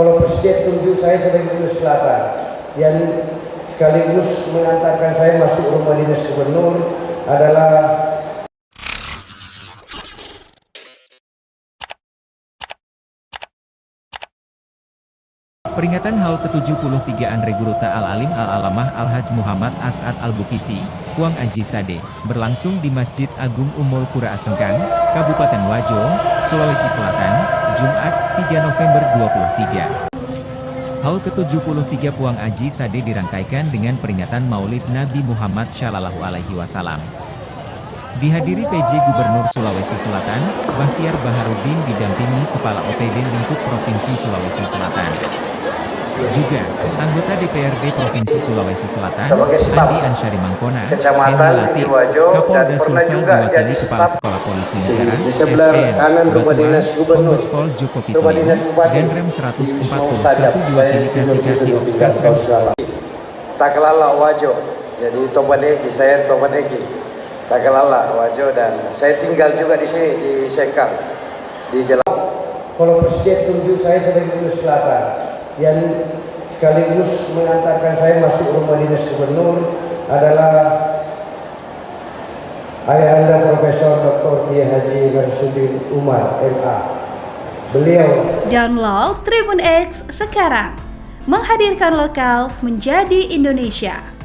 kalau Presiden tunjuk saya sebagai Gubernur Selatan yang sekaligus mengantarkan saya masuk rumah dinas gubernur adalah Peringatan HAUL ke-73 Andre Guruta Al-Alim Al-Alamah Al-Haj Muhammad As'ad Al-Bukisi, Puang Aji Sade, berlangsung di Masjid Agung Ummul Qura Asengkang, Kabupaten Wajo, Sulawesi Selatan, Jumat, 3 November 23. HAUL ke-73 Puang Aji Sade dirangkaikan dengan peringatan Maulid Nabi Muhammad Shallallahu Alaihi Wasallam. Dihadiri PJ Gubernur Sulawesi Selatan, Bahtiar Baharudin didampingi Kepala OPD Lingkup Provinsi Sulawesi Selatan. Juga, anggota DPRD Provinsi Sulawesi Selatan, Andi Ansyari Mangkona, Henry Latif, Kapolda Sulsel diwakili Kepala Sekolah Polisi Negara, SPN, Kombes Pol Joko Pitoyo, dan Rem 141 diwakili Kasih Obskas Rem. Takalala Wajo, jadi Tobanegi, saya Tobanegi, Takalala Wajo, dan saya tinggal juga di sini di Sengkang, di Jalan. Kalau Presiden tunjuk saya sebagai Gubernur Selatan yang sekaligus mengantarkan saya masuk rumah dinas gubernur adalah Ayahanda Profesor Dr. Kiai Haji Marsudin Umar MA. Beliau download Tribun X sekarang, menghadirkan lokal menjadi Indonesia.